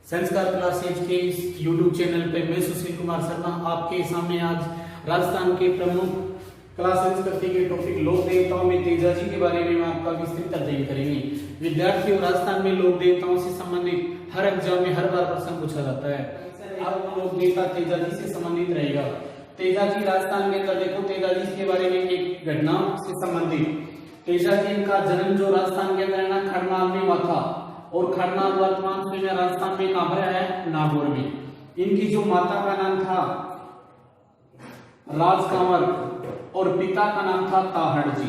संस्कार क्लासेज के इस यूट्यूब चैनल पे मैं सुशील कुमार शर्मा आपके सामने आज राजस्थान के प्रमुख क्लास संस्कृति के टॉपिक लोक देवताओं में तेजाजी के बारे में आपका विस्तृत अध्ययन करेंगे। विद्यार्थियों, राजस्थान में लोक देवताओं से संबंधित हर एग्जाम में हर बार प्रश्न पूछा जाता है। अब लोक देवता तेजाजी से संबंधित रहेगा। तेजाजी राजस्थान के अंदर देखो, तेजाजी के बारे में एक घटना से संबंधित। तेजाजी का जन्म जो राजस्थान के अंदर ना खरनाल में हुआ था, और खरनाल वर्तमान में राजस्थान में कहां पर है? नागौर में। इनकी जो माता का नाम था राजकंवर और पिता का नाम था ताहड़ जी।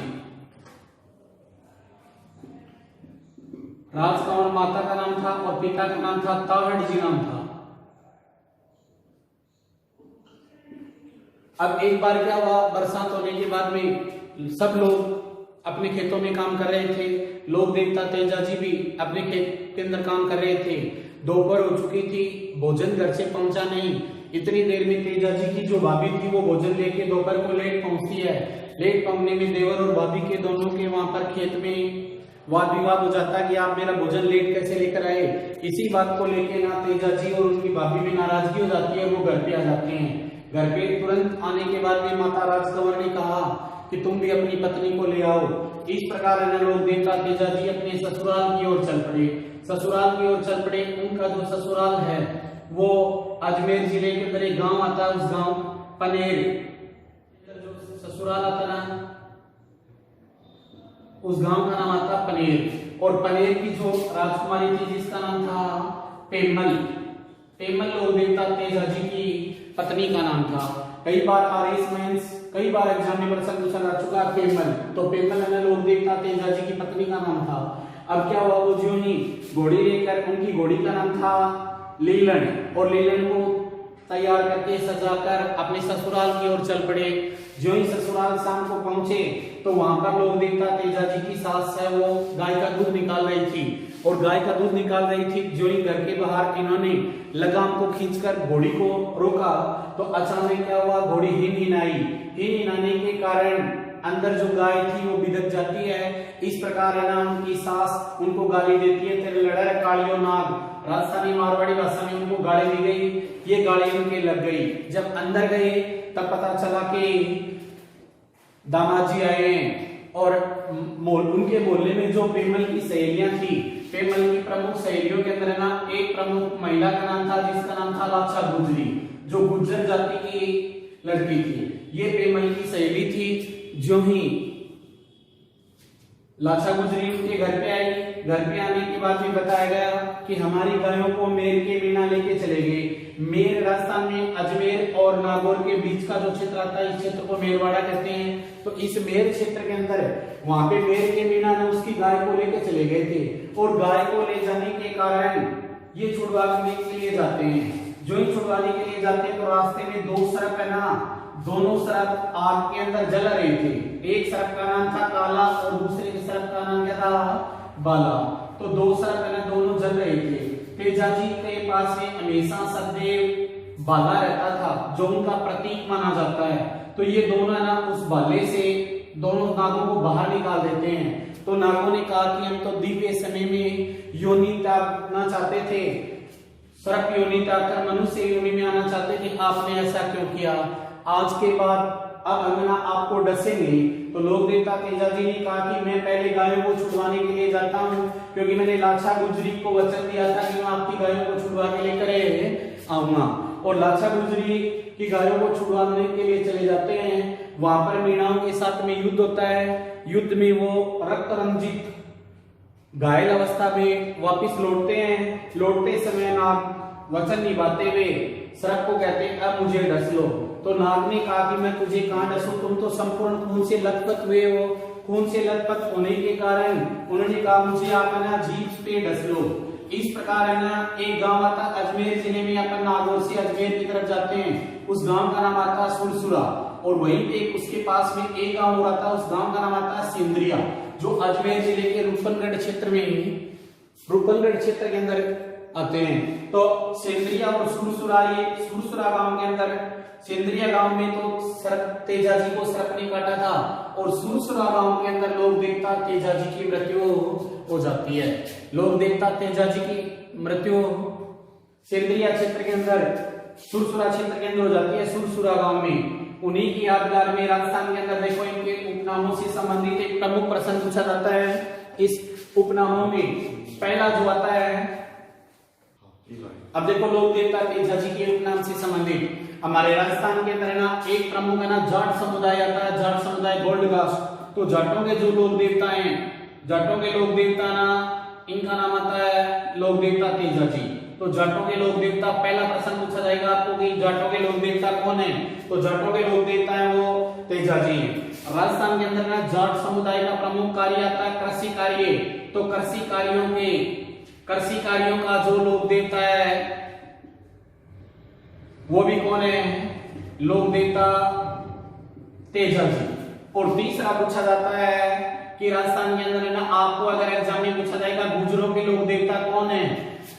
राजकंवर माता का नाम था और पिता का नाम था ताहड़ जी नाम था। अब एक बार क्या हुआ, बरसात होने के बाद में सब लोग अपने खेतों में काम कर रहे थे। लोक देवता तेजाजी भी अपने खेत के अंदर काम कर रहे थे। दोपहर हो चुकी थी, भोजन घर से पहुंचा नहीं। इतनी देर में तेजाजी की जो भाभी थी वो भोजन लेके दोपहर को लेट पहुंचती है। लेट पहुंचने में देवर और भाभी के दोनों के वहां पर खेत में वाद विवाद हो जाता है कि आप मेरा भोजन लेट कैसे लेकर आए। इसी बात को लेके ना तेजाजी और उनकी भाभी में नाराजगी हो जाती है। वो घर पे आ जाते हैं। घर पे तुरंत आने के बाद में माता राजकंवर ने कहा कि तुम भी अपनी पत्नी को ले आओ। इस प्रकार लोक देवता तेजाजी अपने ससुराल की ओर चल पड़े। ससुराल की ओर चल पड़े। उनका जो ससुराल है वो अजमेर जिले के अंदर एक गांव आता है, उस गांव पनेर जो ससुराल आता ना, उस गांव का नाम आता पनेर। और पनेर की जो राजकुमारी थी जिसका नाम था पेमल, पेमल लोक देवता तेजाजी की पत्नी का नाम था। कई बार कई बार एग्जाम में प्रश्न पूछा जा चुका है पेमल, तो पेमल है लोक देवता तेजाजी की पत्नी का नाम था। अब क्या हुआ, वो जो ही घोड़ी लेकर, उनकी घोड़ी का नाम था लीलन, और लीलन को तैयार करके सजाकर अपने ससुराल की ओर चल पड़े। जो ही ससुराल शाम को पहुंचे तो वहां पर लोक देवता तेजाजी की सास है वो गाय का दूध निकाल रही थी, और गाय का दूध निकाल रही थी। जो ही घर के बाहर इन्होंने लगाम को खींचकर घोड़ी को रोका तो अचानक क्या हुआ, घोड़ी हिनाने के कारण अंदर जो गाय थी वो बिदक जाती है। इस प्रकार है ना उनकी सास उनको गाली देती है, तेरे लड़ा कालियो नाग। राजस्थानी मारवाड़ी भाषा में उनको गाली दी गई। ये गाली उनके लग गई। जब अंदर गए तब पता चला कि दामाद जी आए हैं, और उनके मोहल्ले में जो पेमल की सहेलियां थी, पेमल की प्रमुख सहेलियों के अंदर ना एक प्रमुख महिला का नाम था जिसका नाम था लाछा गुजरी, जो गुज्जर जाति की लड़की थी। ये पेमल की सहेली थी। जो ही लाछा गुजरी उनके घर पे आई, घर पे आने के बाद भी बताया गया कि हमारी गायों को मेर के बिना लेके चले गए। मेर राजस्थान में अजमेर और नागौर के बीच का जो क्षेत्र आता है, इस क्षेत्र को मेरवाड़ा कहते हैं। तो इस मेर क्षेत्र के अंदर वहां पे मेर के बिना ने उसकी गाय को लेके चले गए थे, और गाय को ले जाने के कारण ये छुड़वाने के लिए जाते हैं। जो ही छुड़वाने के लिए जाते हैं तो रास्ते में दो सरप है ना, दोनों सरप आग के अंदर जल रहे थे। एक सरप का नाम था काला और दूसरे के सरप का नाम क्या था? बाला। तो दो सरप है ना, दोनों जल रहे थे। तेजाजी के पास में हमेशा सदैव बाला रहता था, जो उनका प्रतीक माना जाता है। तो ये दोनों ना उस बाले से दोनों नागों को बाहर निकाल देते हैं। तो नागों ने कहा कि हम तो दिव्य समय में योनि त्यागना चाहते थे, सर्प योनि त्याग कर मनुष्य योनि में आना चाहते थे, आपने ऐसा क्यों किया? आज के बाद अब हम ना आपको डसेंगे। तो लोक देवता तेजाजी ने कहा कि मैं पहले गायों को छुड़वाने के लिए जाता हूँ, क्योंकि मैंने लाछा गुजरी को वचन दिया था कि मैं आपकी गायों को छुड़वा के लेकर आऊंगा। और लाछा गुजरी की गायों को छुड़वाने के लिए चले जाते हैं। वहां पर मीणाओं के साथ में युद्ध होता है। युद्ध में वो रक्त रंजित घायल अवस्था में वापिस लौटते हैं। लौटते समय नाग वचन निभाते हुए सर्प को कहते हैं अब मुझे डस लो। तो नाग ने कहा कि मैं तुझे कहां डसूं, तुम तो संपूर्ण खून से लथपथ हुए हो। खून से लथपथ होने के कारण उन्होंने कहा मुझे आप ना जीभ पे डस लो। इस प्रकार है ना एक गांव आता अजमेर जिले में, अपन नागौर से अजमेर की तरफ जाते हैं। उस गांव का नाम आता सुरसुरा, और वहीं पे उसके पास में एक गांव और आता, उस गांव का नाम आता सेंद्रिया, जो अजमेर जिले के रूपनगढ़ क्षेत्र में, रूपनगढ़ क्षेत्र के अंदर आते हैं। तो सेंद्रिया और सुरसुरा, ये सुरसुरा गांव के अंदर, सेंद्रिया गांव में तो सर्प तेजाजी को सर्प ने काटा था, और सुरसुरा गांव के अंदर लोक देवता तेजाजी की मृत्यु हो जाती है। लोक देवता तेजाजी की मृत्यु सेंद्रिया क्षेत्र के अंदर सुरसुरा क्षेत्र के अंदर हो जाती है, सुरसुरा गांव में। उन्हीं की यादगार में राजस्थान के अंदर देखो इनके उपनामों से संबंधित एक प्रमुख प्रश्न पूछा जाता है। इस उपनामों में पहला जो आता है, अब देखो लोक देवता तेजाजी के उपनाम से संबंधित हमारे राजस्थान के अंदर ना एक प्रमुख है ना जाट समुदाय आता है, जाट समुदाय गोल्ड कास्ट। तो जाटों के जो लोक देवता हैं, जाटों के लोक देवता ना इनका नाम आता है लोक देवता तेजाजी। तो जाटों के लोक देवता, पहला प्रश्न पूछा जाएगा आपको कि जाटों के लोक देवता कौन है, तो जाटों के लोक देवता है वो तेजाजी है। राजस्थान के अंदर ना जाट समुदाय का प्रमुख कार्य आता है कृषि कार्य। तो कृषि कार्यों का जो लोक देवता है वो भी कौन है, लोक देवता तेजाजी। और तीसरा पूछा जाता है कि राजस्थान के अंदर ना आपको अगर एग्जाम में पूछा जाएगा गुर्जरों के लोक देवता कौन है,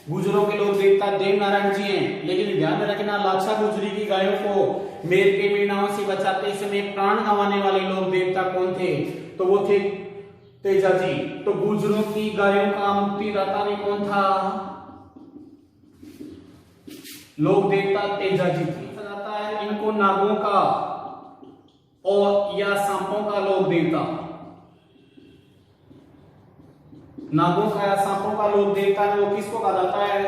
गुर्जरों के लोक देवता देव नारायण जी हैं। लेकिन ध्यान रखना लाछा गुजरी की गायों को मेर के मीणाओं से बचाते समय प्राण गंवाने वाले लोक देवता कौन थे, तो वो थे तेजाजी। तो गुर्जरों की गायों का मुक्तिदाता भी कौन था, लोक देवता तेजाजी थे। जाता है इनको नागों का और या सांपों का लोक देवता, नागों का या सांपों का लोक देवता है वो किसको कहा जाता है,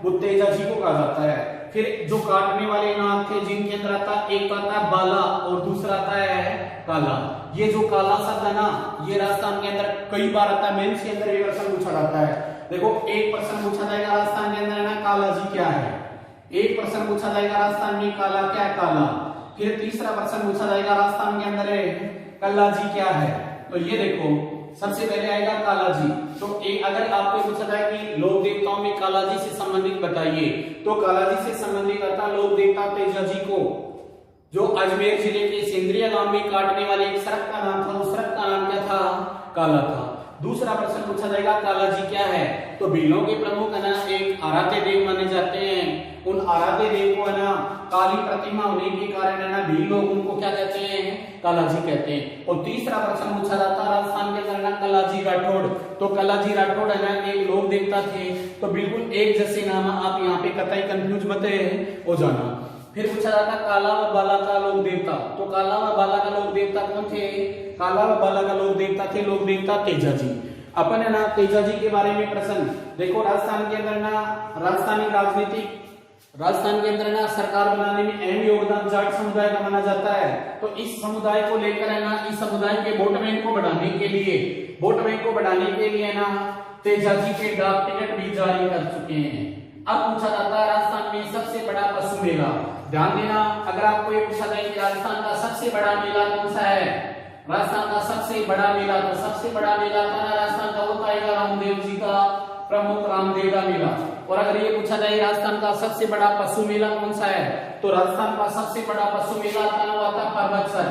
वो तेजाजी को कहा जाता है। फिर जो काटने वाले नाग थे जिनके अंदर आता है, एक आता है बाला और दूसरा आता है काला। ये जो काला शब्द है ना, ये राजस्थान के अंदर कई बार आता है, मेंस के अंदर ये प्रश्न पूछा जाता है। देखो एक प्रश्न पूछा जाएगा राजस्थान के अंदर ना काला जी क्या है, एक प्रश्न पूछा जाएगा राजस्थान में काला क्या है, काला। फिर तीसरा प्रश्न पूछा जाएगा राजस्थान के अंदर कल्ला जी क्या है। तो ये देखो सबसे पहले आएगा काला जी। तो एक अगर आपको पूछा जाए कि लोक देवताओं में काला जी से संबंधित बताइए, तो काला जी से संबंधित आता लोक देवता तेजाजी को, जो अजमेर जिले के सेंद्रिया गांव में काटने वाले एक सड़क का नाम था, उस सड़क का नाम क्या था, काला था। दूसरा प्रश्न पूछा जाएगा काला जी क्या है, तो भीलों के प्रमुख है ना एक आराध्य देव माने जाते हैं। उन आराध्य देव को है ना काली प्रतिमा होने के कारण है ना भील लोग उनको क्या कहते हैं, काला जी कहते हैं। और तीसरा प्रश्न पूछा जाता है राजस्थान के अंदर ना कलाजी राठौड़। तो कलाजी राठौड़ है ना एक लोक देवता थे। तो बिल्कुल एक जैसे नाम, आप यहाँ पे कतई कंफ्यूज मत हो जाना। फिर पूछा जाता काला व बाला का लोक देवता। तो काला व बाला का लोक देवता कौन थे, काला व बाला का लोक देवता थे लोक देवता तेजाजी। अपन है ना तेजाजी के बारे में प्रश्न देखो, राजस्थान के अंदर ना राजस्थानी राजनीतिक, राजस्थान के अंदर ना सरकार बनाने में अहम योगदान जाट समुदाय का माना जाता है। तो इस समुदाय को लेकर है ना, इस समुदाय के वोट बैंक को बढ़ाने के लिए, वोट बैंक को बढ़ाने के लिए ना तेजाजी के डाक टिकट भी जारी कर चुके हैं। अब पूछा जाता है राजस्थान में सबसे बड़ा पशु मेला। ध्यान देना, अगर आपको ये पूछा जाए कि राजस्थान का सबसे बड़ा मेला कौन सा है, राजस्थान का सबसे बड़ा मेला, तो सबसे बड़ा मेला था राजस्थान का वो आएगा रामदेव जी का प्रमुख रामदेव का मेला। और अगर ये पूछा जाए राजस्थान का सबसे बड़ा पशु मेला कौन सा है, तो राजस्थान का सबसे बड़ा पशु मेला आता है वो आता है परबतसर।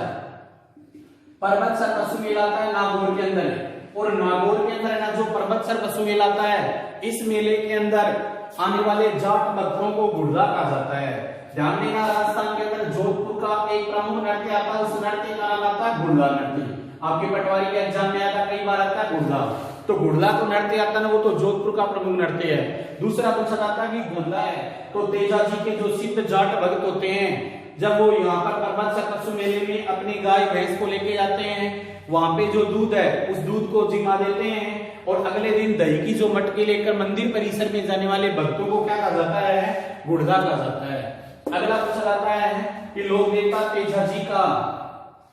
परबतसर पशु मेला आता है नागौर के अंदर। और नागौर के अंदर ना जो परबतसर पशु मेला आता है, इस मेले के अंदर आने वाले जाट भक्तों को गुर्दा कहा जाता है। ध्यान देना, राजस्थान के अंदर जोधपुर का एक प्रमुख नृत्य आता है, उस नृत्य का नाम आता है गुर्दा नृत्य। आपके पटवारी के एग्जाम में आता, कई बार आता है गुर्दा। तो गुर्दा को नृत्य आता है ना, वो तो जोधपुर का प्रमुख नृत्य है। दूसरा पूछा जाता है कि गुर्दा है, तो तेजाजी के जो सिद्ध जाट भक्त होते हैं, जब वो यहाँ पर परबतसर पशु मेले में अपनी गाय भैंस को लेके जाते हैं, वहां पे जो दूध है उस दूध को जिमा देते हैं और अगले दिन दही की जो मटकी लेकर मंदिर परिसर में जाने वाले भक्तों को क्या कहा जाता है, गुर्दा कहा जाता है। अगला पूछा जाता है कि लोक देवता तेजाजी का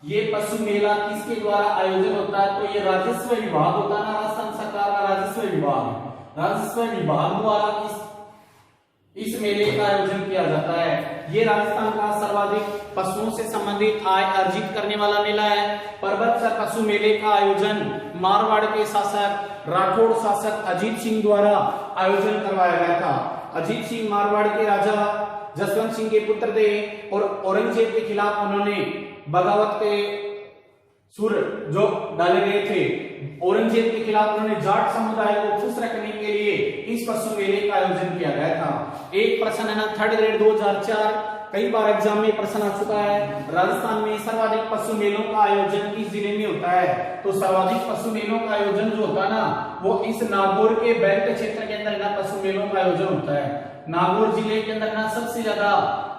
ये पशु मेला किसके द्वारा आयोजन होता है, तो ये राजस्व विभाग होता है, राजस्थान सरकार का राजस्व विभाग, राजस्व विभाग द्वारा इस मेले का आयोजन किया जाता है। ये राजस्थान का सर्वाधिक पशुओं से संबंधित आय अर्जित करने वाला मेला है। परबतसर पशु मेले का आयोजन मारवाड़ के शासक राठौड़ शासक अजीत सिंह द्वारा आयोजन करवाया गया था। अजीत सिंह मारवाड़ के राजा जसवंत सिंह के पुत्र थे और औरंगजेब के खिलाफ उन्होंने बगावत के सुर जो डाले गए थे, औरंगजेब के खिलाफ उन्होंने जाट समुदाय को खुश रखने के लिए इस पशु मेले का आयोजन किया गया था। एक प्रश्न है ना, 3rd ग्रेड 2004 कई बार एग्जाम में प्रश्न आ चुका है, राजस्थान में सर्वाधिक पशु मेलों का आयोजन किस जिले में होता है, तो सर्वाधिक पशु मेलों का आयोजन जो होता है ना, वो इस नागौर के बेल्ट क्षेत्र के अंदर ना पशु मेलों का आयोजन होता है। नागौर जिले के अंदर ना सबसे ज्यादा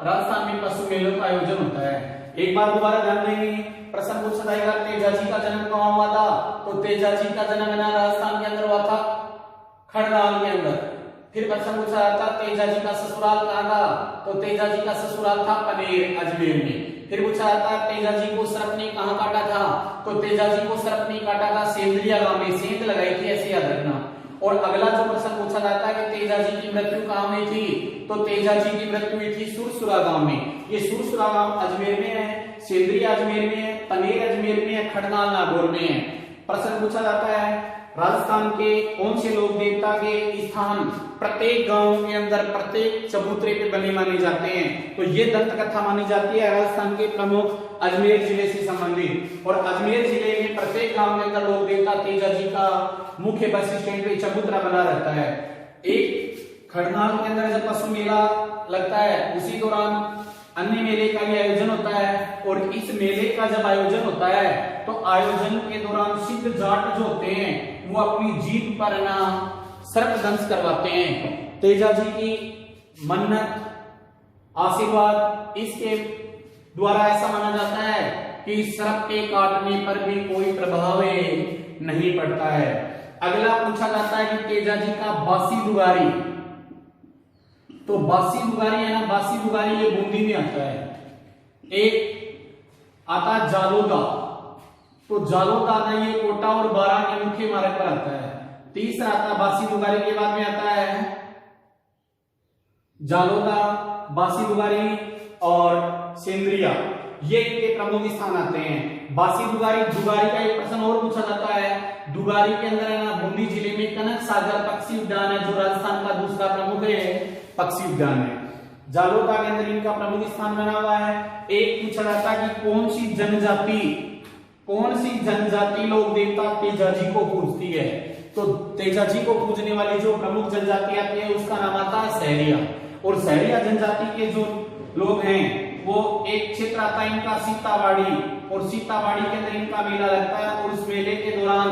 राजस्थान में पशु मेलों का आयोजन होता है। एक बार दोबारा ध्यान देंगे, प्रश्न पूछा जाएगा तेजाजी का जन्म कहाँ हुआ था, तो तेजाजी का जन्म ना राजस्थान के अंदर हुआ था, खड़गाल के अंदर। फिर प्रश्न पूछा जाता तेजाजी का ससुराल कहाँ था, तो तेजाजी का ससुराल था पनेर, अजमेर में। फिर पूछा जाता तेजाजी को सर्प ने कहाँ काटा था, तो तेजाजी को सर्प ने काटा था सेंद्रिया गांव में, सेंध लगाई थी, ऐसे याद रखना। और अगला जो प्रश्न पूछा जाता है कि तेजाजी की मृत्यु कहाँ हुई थी, तो तेजाजी की मृत्यु हुई थी सुरसुरा गांव में। ये सुरसुरा गांव अजमेर में है, सेंद्रिया अजमेर में है, पनेर अजमेर में है, खड़गाल नागौर में है। प्रश्न पूछा जाता है राजस्थान के कौन से लोक देवता के स्थान प्रत्येक गांव के अंदर प्रत्येक चबूतरे पे बने माने जाते हैं, तो ये दंत कथा मानी जाती है राजस्थान के प्रमुख अजमेर जिले से संबंधित। और अजमेर जिले में प्रत्येक गांव के अंदर लोक देवता तेजाजी का मुख्य बस स्टैंड पे चबूतरा बना रहता है। एक खड़गाल के अंदर जब पशु मेला लगता है उसी दौरान अन्य मेले का भी आयोजन होता है। और इस मेले का जब आयोजन होता है तो आयोजन के दौरान सिद्ध जाट जो होते हैं वो अपनी जीभ पर ना सर्पदंश करवाते हैं। तेजाजी की मन्नत आशीर्वाद इसके द्वारा ऐसा माना जाता है कि सर्प के काटने पर भी कोई प्रभाव नहीं पड़ता है। अगला पूछा जाता है कि तेजाजी का बासी दुगारी, तो बासी दुगारी है ना, बासी दुगारी ये बूंदी में आता है। एक आता है जालोदा, तो जालोदा ना ये कोटा और बारां के मुख्य मार्ग पर आता है। तीसरा आता है बासी दुगारी के बाद में आता है जालोदा, बासी दुगारी और सेंद्रिया, ये इनके प्रमुख स्थान आते हैं। बासी दुगारी दुगारी का एक प्रश्न और पूछा जाता है। दुगारी के अंदर है ना बूंदी जिले में कनक सागर पक्षी उद्यान है, जो राजस्थान का दूसरा प्रमुख है पक्षी उद्यान है। जालोदा के अंदर इनका प्रमुख स्थान बना हुआ है। एक पूछा जाता है कि कौन सी जनजाति लोक देवता तेजाजी को पूजती है, तो तेजाजी को पूजने वाली जो प्रमुख जनजाति आती है उसका नाम आता है सहरिया। और सहरिया जनजाति के जो लोग हैं वो एक क्षेत्र आता है इनका सीताबाड़ी, और सीताबाड़ी के अंदर इनका मेला लगता है। और उस मेले के दौरान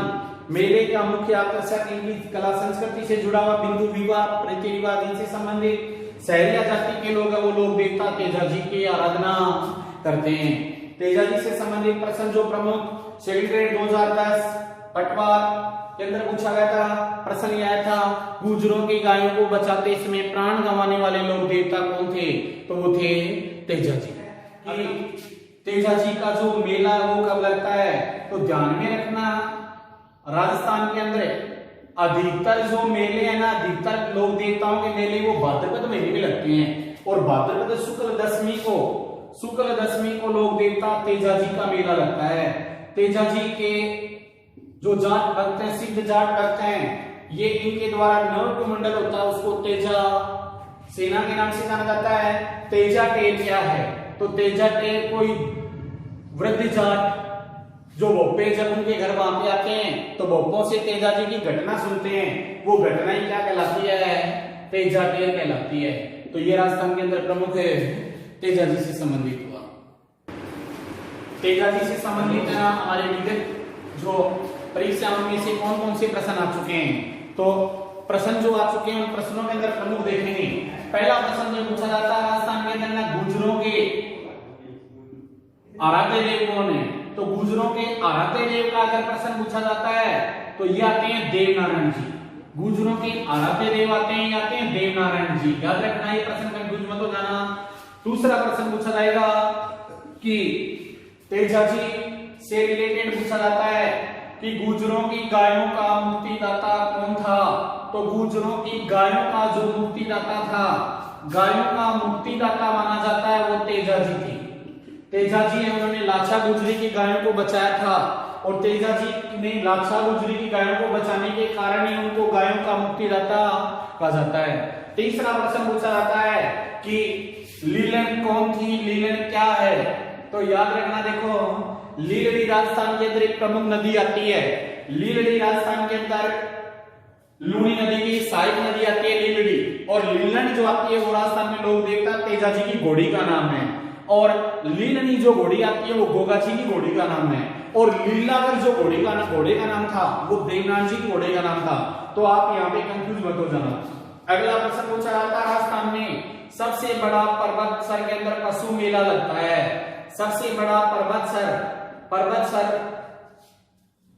मेले का मुख्य आकर्षक इनकी कला संस्कृति से जुड़ा हुआ बिंदु विवाह रीति रिवाज इनसे संबंधित सहरिया जाति के लोग वो लोग देवता तेजाजी की आराधना करते हैं। तेजाजी से संबंधित प्रश्न जो प्रमुख शेड्यूल ग्रेड 2010 पटवार के अंदर पूछा गया था, प्रश्न यह था गुजरों की गायों को बचाते समय प्राण गंवाने वाले लोग देवता कौन थे, तो वो थे तेजाजी। तेजाजी का जो मेला वो कब लगता है, तो ध्यान में रखना राजस्थान के अंदर अधिकतर जो मेले हैं ना, अधिकतर लोक देवताओं के मेले वो भाद्रपद महीने में लगते हैं। और भाद्रपद शुक्ल दशमी को लोक देवता तेजाजी का मेला लगता है। तेजाजी के जो जाट भक्त हैं, सिद्ध जाट भक्त हैं, ये इनके द्वारा नवकुमंडल होता है उसको तेजा सेना के नाम से जाना जाता है। तेजा टेर क्या है, तो तेजा टेर कोई वृद्ध जाट जो भोपे जब उनके घर वहां पे आते हैं तो भोपों से तेजाजी की घटना सुनते हैं, वो घटना ही क्या कहलाती है, तेजा टेर कहलाती है। तो ये राजस्थान के अंदर प्रमुख है तेजाजी से संबंधित हुआ। तेजाजी से संबंधित हमारे विगत जो परीक्षाओं में से कौन कौन से प्रश्न आ चुके हैं, तो प्रश्न जो आ चुके हैं उन प्रश्नों के अंदर प्रमुख देखेंगे। पहला प्रश्न जो पूछा जाता है राजस्थान के अंदर गुर्जरों के आराध्य देव कौन है, तो गुर्जरों के आराध्य देव का अगर प्रश्न पूछा जाता है तो ये आते हैं देवनारायण जी। गुर्जरों के आराध्य देव आते हैं देवनारायण जी, याद रखना ये प्रश्न कंफ्यूज मत हो जाना। दूसरा प्रश्न पूछा जाएगा कि तेजाजी से रिलेटेड पूछा जाता है कि गुर्जरों की गायों का मुक्तिदाता कौन था, तो गुर्जरों की गायों का जो मुक्तिदाता था, गायों का मुक्तिदाता माना जाता है वो तेजाजी थी। तेजाजी है उन्होंने लाछा गुजरी की गायों को बचाया था, और तेजाजी ने लाछा गुजरी की गायों को बचाने के कारण ही उनको गायों का मुक्तिदाता कहा जाता है। तीसरा प्रश्न पूछा जाता है कि लीलन कौन थी, लीलन क्या है, तो याद रखना देखो लीलड़ी राजस्थान के अंदर एक प्रमुख नदी आती है। लीलड़ी राजस्थान के अंदर लूणी नदी की सहायक नदी आती है लीलड़ी, और लीलन जो आती है वो राजस्थान में लोक देवता तेजाजी की घोड़ी का नाम है। और लीलनी जो घोड़ी आती है वो गोगाजी की घोड़ी का नाम है। और लीलावर जो घोड़े का नाम था वो देवनाथ जी की घोड़े का नाम था। तो आप यहाँ पे कंफ्यूज मत हो जाना। अगला प्रश्न पूछा जाता है राजस्थान सबसे बड़ा पर्वतसर के अंदर पशु मेला लगता है। सबसे बड़ा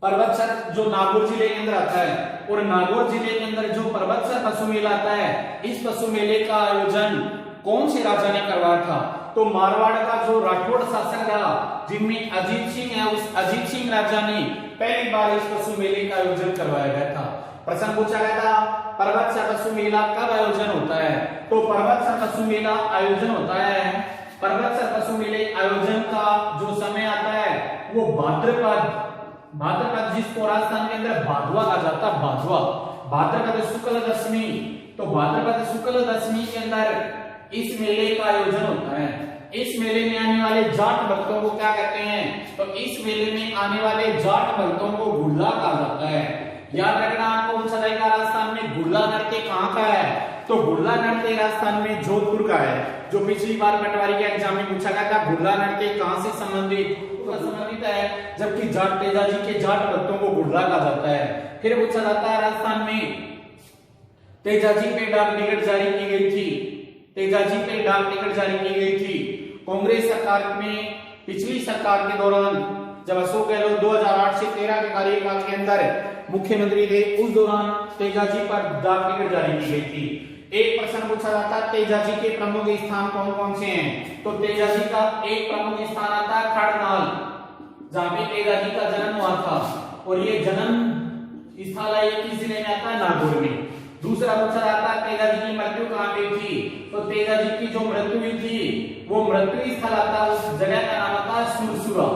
पर्वतसर जो नागौर जिले के अंदर आता है, और नागौर जिले के अंदर जो पर्वतसर पशु मेला आता है, इस पशु मेले का आयोजन कौन से राजा ने करवाया था? तो मारवाड़ का जो राठौड़ शासक रहा, जिनमें अजीत सिंह है, उस अजीत सिंह राजा ने पहली बार इस पशु मेले का आयोजन करवाया गया था। प्रश्न पूछा गया था पर्वतसर पशु मेला कब आयोजन होता है? तो पर्वतसर पशु मेला आयोजन होता है, पर्वतसर पशु मेले आयोजन का जो समय आता है वो भाद्रपद जिसको राजस्थान के अंदर भादवा कहा जाता है, भाद्रपद शुक्ल दशमी। तो भाद्रपद शुक्ल दशमी के अंदर इस मेले का आयोजन होता है। इस मेले में आने वाले जाट भक्तों को क्या कहते हैं? तो इस मेले में आने वाले जाट भक्तों को गुल्ला कहा जाता है। याद रखना, आपको पूछा जाएगा राजस्थान में गुल्ला नृत्य कहाँ का है? तो गुल्ला नृत्य राजस्थान में जोधपुर का है। जो पिछली बार पटवारी के एग्जाम में पूछा गया था गुल्ला नृत्य कहाँ से संबंधित है, जबकि जाट तेजाजी के जाट भक्तों को गुल्ला कहा जाता है। फिर पूछा जाता है राजस्थान में तेजाजी पे डाक टिकट जारी की गई थी, तेजाजी पे डाक टिकट जारी की गई थी कांग्रेस सरकार में। पिछली सरकार के दौरान जब अशोक गहलोत 2008 से 13 के कार्यकाल के अंदर मुख्यमंत्री थे, उस दौरान तेजाजी पर डाक टिकट जारी की गई थी। एक प्रश्न पूछा जाता है तेजाजी के प्रमुख स्थान कौन कौन से हैं? तो तेजाजी का एक प्रमुख स्थान आता है खड़नाल, जहां पे तेजाजी का जन्म हुआ था, और ये जन्म स्थल है किस जिले में आता है? नागौर में। दूसरा पूछा जाता है तेजाजी की मृत्यु कहां पे थी? तो तेजाजी की जो मृत्यु हुई थी वो मृत्यु स्थल आता है, उस जगह का नाम आता है सुरसुरा,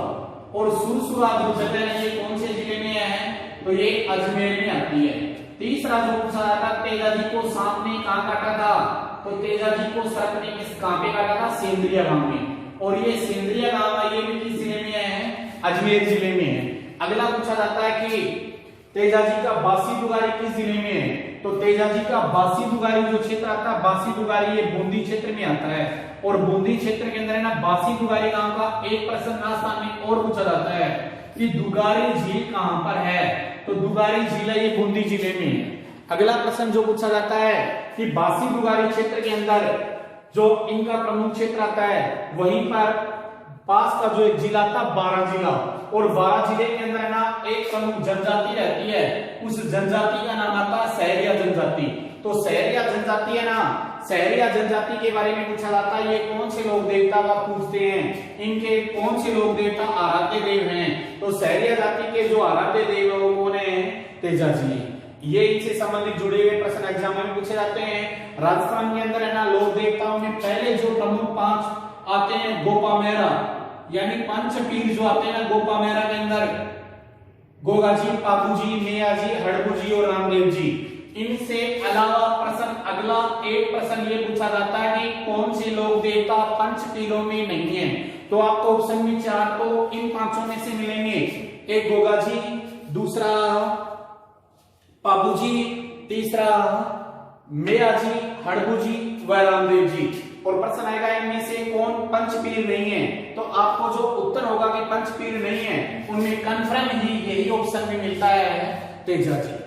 और सुरसुरा जो जगह है ये कौन से जिले में है? तो ये अजमेर में आती है। तीसरा जो पूछा जाता है तेजाजी को सांप ने कहां काटा था? तो तेजाजी को सर्प ने किस कहां पे काटा था? सेंद्रिया गांव में, और ये सेंद्रिया गांव है ये भी किस जिले में है? अजमेर जिले में है। अगला पूछा जाता है कि तेजाजी का बासी दुगारी किस जिले में है? तो तेजाजी का बासी दुगारी जो क्षेत्र आता है, बासी दुगारी ये बूंदी क्षेत्र में आता है, और बूंदी क्षेत्र के अंदर है ना बासी दुगारी गांव का एक प्रश्न राजस्थान में और पूछा जाता है कि दुगारी झील कहां पर है? तो दुगारी झील है ये बूंदी जिले में है। अगला प्रश्न जो पूछा जाता है कि बासी दुगारी क्षेत्र के अंदर जो इनका प्रमुख क्षेत्र आता है, वहीं पर पास का जो एक जिला आता बारां जिला, और बारां जिले के अंदर ना एक प्रमुख जनजाति रहती है, उस जनजाति का नाम आता है सहरिया जनजाति। तो सहरिया जनजाति है ना, सहरिया जनजाति के बारे में पूछा जाता है ये कौन से लोक देवता का पूछते हैं, इनके कौन से लोक देवता आराध्य देव हैं? तो सहरिया जाति के जो आराध्य देव है वो कौन है? तेजाजी। ये इनसे संबंधित जुड़े हुए प्रश्न एग्जाम में पूछे जाते हैं। राजस्थान के अंदर है ना लोक देवताओं में पहले जो प्रमुख 5 आते हैं गोपा मेहरा, यानी पंच पीर जो आते हैं ना गोपा मेहरा के अंदर, गोगाजी, पापूजी, मेयाजी, हड़बूजी और रामदेव जी। इनसे अलावा प्रश्न अगला एक प्रश्न ये पूछा जाता है कि कौन से लोक देवता पंच पीरों में नहीं है? तो आपको ऑप्शन में 4 तो इन 5 में से मिलेंगे। एक गोगाजी, दूसरा पापूजी, तीसरा मेयाजी, हड़बूजी व रामदेव जी। और प्रश्न आएगा इनमें से कौन पंचपीर नहीं है? तो आपको जो उत्तर होगा कि पंचपीर नहीं है, उनमें कंफर्म ही यही ऑप्शन में मिलता है तेजाजी।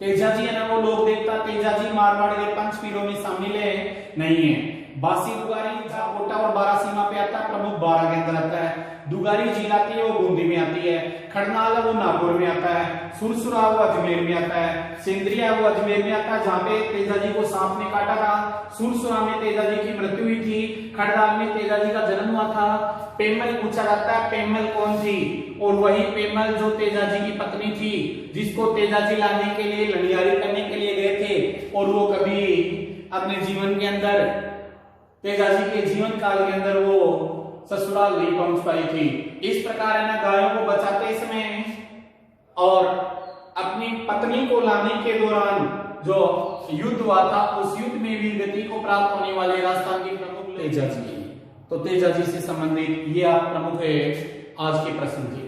तेजाजी है ना वो लोक देवता तेजाजी मारवाड़ के पंचपीरों में शामिल है नहीं है। बासी दुगारी कोटा और बारासीमा पे आता है, प्रमुख 12 के अंदर आता है। दुगारी झील आती है वो बूंदी में आती है। खड़नाल वो नागौर में आता है। सुरसुरा वो अजमेर में आता है। सेंद्रिया वो अजमेर में आता है जहाँ पे तेजाजी को सांप ने काटा था। सुरसुरा में तेजाजी की मृत्यु हुई थी। खड़नाल में तेजाजी का जन्म हुआ था। पेमल पूछा जाता है पेमल कौन थी? और वही पेमल जो तेजाजी की पत्नी थी, जिसको तेजाजी लाने के लिए लड़ियारी करने के लिए गए थे, और वो कभी अपने जीवन के अंदर तेजाजी के जीवन काल के अंदर वो ससुराल नहीं पहुंच पाई थी। इस प्रकार है ना गायों को बचाते समय और अपनी पत्नी को लाने के दौरान जो युद्ध हुआ था, उस युद्ध में वीर गति को प्राप्त होने वाले राजस्थान के प्रमुख तेजाजी। तो तेजाजी से संबंधित ये आप प्रमुख आज के प्रश्न थे।